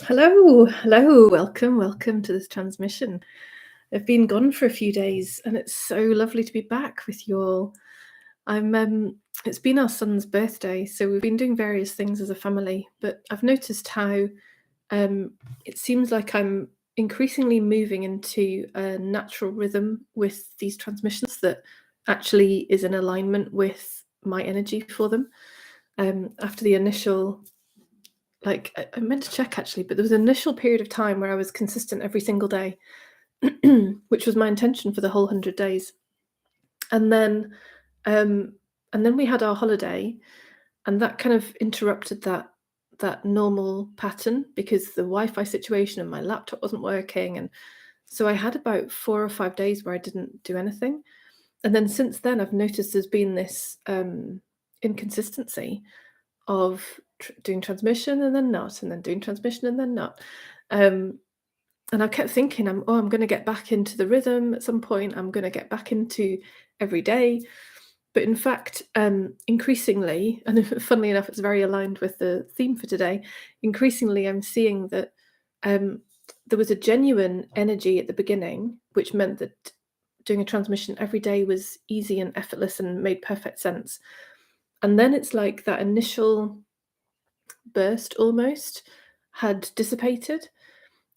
Hello, welcome to this transmission. I've been gone for a few days and it's so lovely to be back with you all. It's been our son's birthday, so we've been doing various things as a family, but I've noticed how um, it seems like I'm increasingly moving into a natural rhythm with these transmissions that actually is in alignment with my energy for them. After the initial I meant to check actually, but there was an initial period of time where I was consistent every single day, which was my intention for the whole 100 days. And then um and then we had our holiday, and that kind of interrupted that normal pattern because the Wi-Fi situation and my laptop wasn't working, and so I had about 4 or 5 days where I didn't do anything. And then since then I've noticed there's been this inconsistency of doing transmission and then not, and then doing transmission and then not. Um, and I kept thinking, I'm going to get back into the rhythm at some point. I'm going to get back into every day. But in fact, increasingly, and funnily enough, it's very aligned with the theme for today. Increasingly, I'm seeing that um, there was a genuine energy at the beginning, which meant that doing a transmission every day was easy and effortless and made perfect sense. And then it's like that initial burst almost had dissipated.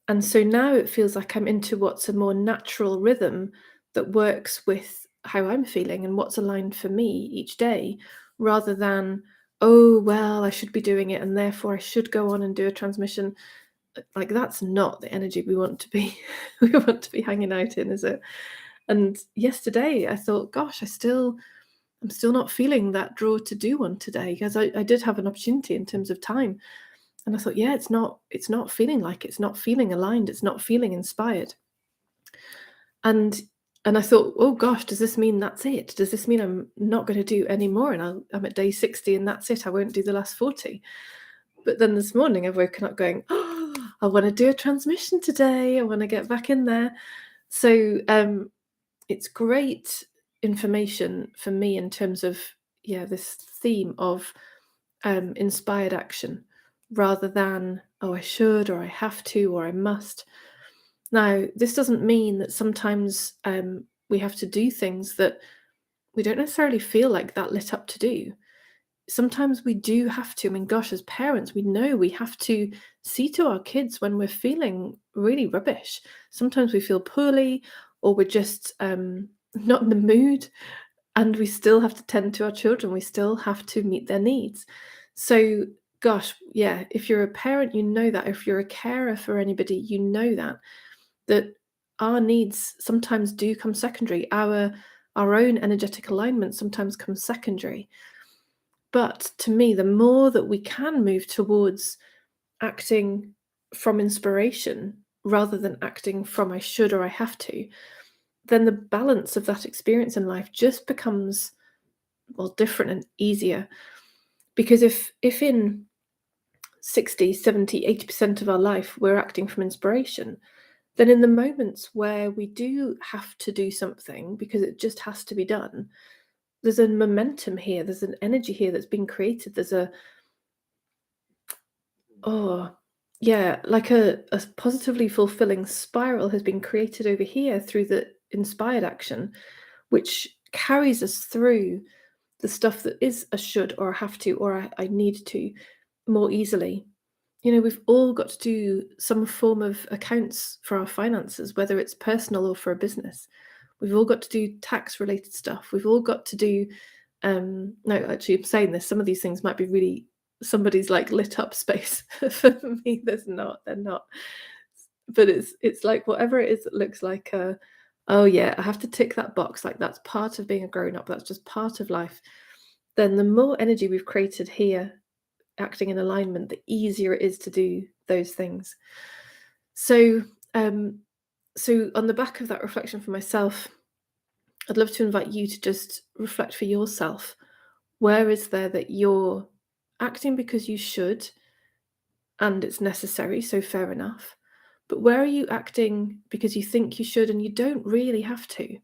And so now it feels like I'm into what's a more natural rhythm that works with how I'm feeling and what's aligned for me each day, rather than, oh, well, I should be doing it and therefore I should go on and do a transmission. Like, that's not the energy we want to be we want to be hanging out in, is it? And yesterday I thought, gosh, I'm still not feeling that draw to do one today, because I did have an opportunity in terms of time. And I thought, yeah, it's not feeling like it's not feeling aligned, it's not feeling inspired. And and I thought, oh gosh, does this mean that's it? Does this mean I'm not going to do any more and I'm at day 60 and that's it? I won't do the last 40. But then this morning I've woken up going, oh, I want to do a transmission today. I want to get back in there. So it's great information for me in terms of, yeah, this theme of inspired action rather than, oh, I should or I have to or I must. Now, this doesn't mean that sometimes we have to do things that we don't necessarily feel like that lit up to do. Sometimes we do have to. I mean, gosh, as parents, we know we have to see to our kids when we're feeling really rubbish. Sometimes we feel poorly, or we're just not in the mood, and we still have to tend to our children. We still have to meet their needs. So, gosh, yeah, if you're a parent, you know that. If you're a carer for anybody, you know that our needs sometimes do come secondary. Our own energetic alignment sometimes comes secondary. But to me, the more that we can move towards acting from inspiration rather than acting from I should or I have to, then the balance of that experience in life just becomes, well, different and easier. Because if in 60, 70, 80% of our life we're acting from inspiration, then in the moments where we do have to do something because it just has to be done, there's a momentum here, there's an energy here that's being created. There's a, oh, yeah, like a positively fulfilling spiral has been created over here through the inspired action, which carries us through the stuff that is a should or a have to or I need to more easily. You know, we've all got to do some form of accounts for our finances, whether it's personal or for a business. We've all got to do tax related stuff. We've all got to do, no, actually, I'm saying this, some of these things might be really somebody's like lit up space. For me, they're not. But it's like whatever it is that looks like a, oh yeah, I have to tick that box, like that's part of being a grown up, that's just part of life. Then the more energy we've created here acting in alignment, the easier it is to do those things. So, so on the back of that reflection for myself, I'd love to invite you to just reflect for yourself. Where is there that you're acting because you should and it's necessary, so fair enough. But where are you acting because you think you should and you don't really have to?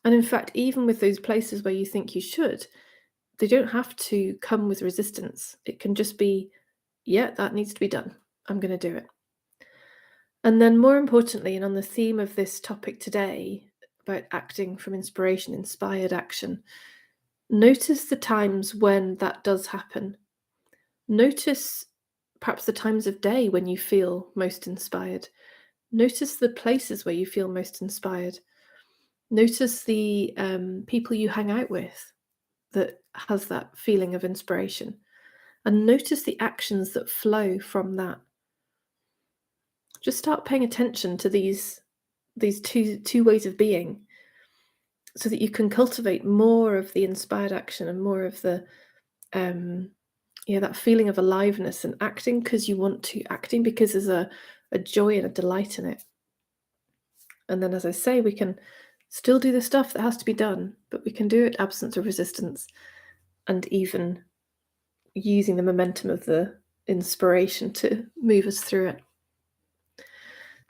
And in fact, even with those places where you think you should, they don't have to come with resistance. It can just be, yeah, that needs to be done. I'm going to do it. And then, more importantly, and on the theme of this topic today about acting from inspiration, inspired action, notice the times when that does happen. Notice perhaps the times of day when you feel most inspired. Notice the places where you feel most inspired. Notice the people you hang out with that has that feeling of inspiration. And notice the actions that flow from that. Just start paying attention to these two ways of being, so that you can cultivate more of the inspired action and more of the that feeling of aliveness and acting because you want to, acting because there's a joy and a delight in it. And then, as I say, we can still do the stuff that has to be done, but we can do it absent of resistance and even using the momentum of the inspiration to move us through it.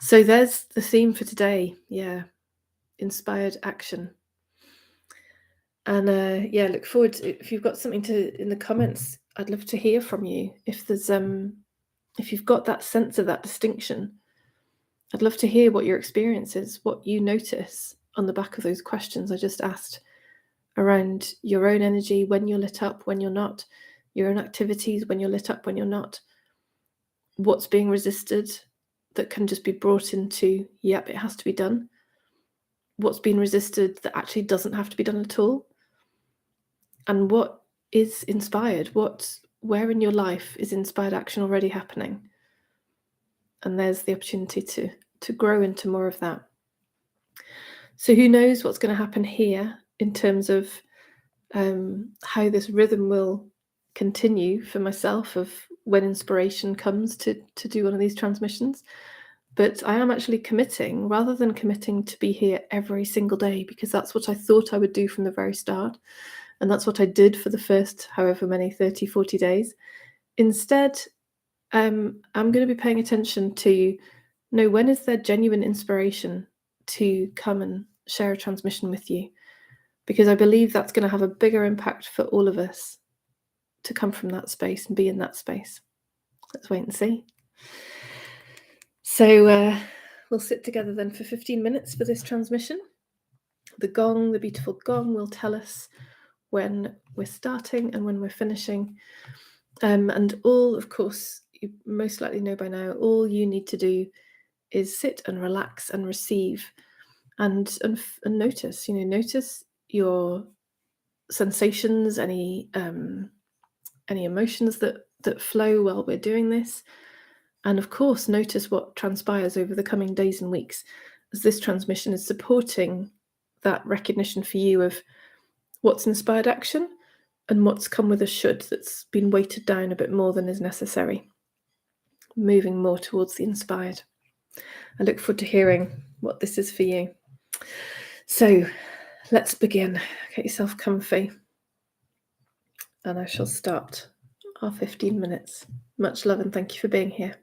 So there's the theme for today. Yeah, inspired action. And look forward to, if you've got something to in the comments, I'd love to hear from you. If there's if you've got that sense of that distinction, I'd love to hear what your experience is, what you notice on the back of those questions I just asked around your own energy, when you're lit up, when you're not, your own activities, when you're lit up, when you're not, what's being resisted that can just be brought into, yep, it has to be done. What's been resisted that actually doesn't have to be done at all. And what is inspired? Where in your life is inspired action already happening? And there's the opportunity to grow into more of that. So who knows what's going to happen here in terms of how this rhythm will continue for myself of when inspiration comes to do one of these transmissions. But I am actually committing, rather than committing to be here every single day, because that's what I thought I would do from the very start. And that's what I did for the first however many 30, 40 days. Instead, I'm going to be paying attention to know when is there genuine inspiration to come and share a transmission with you, because I believe that's going to have a bigger impact for all of us to come from that space and be in that space. Let's wait and see. So we'll sit together then for 15 minutes for this transmission. The gong, the beautiful gong, will tell us when we're starting and when we're finishing. And all, of course, you most likely know by now, all you need to do is sit and relax and receive and notice, notice your sensations, any emotions that flow while we're doing this. And of course, notice what transpires over the coming days and weeks, as this transmission is supporting that recognition for you of what's inspired action and what's come with a should that's been weighted down a bit more than is necessary, moving more towards the inspired. I look forward to hearing what this is for you. So let's begin. Get yourself comfy, and I shall start our 15 minutes. Much love and thank you for being here.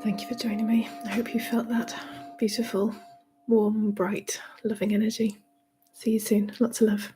Thank you for joining me. I hope you felt that beautiful, warm, bright, loving energy. See you soon. Lots of love.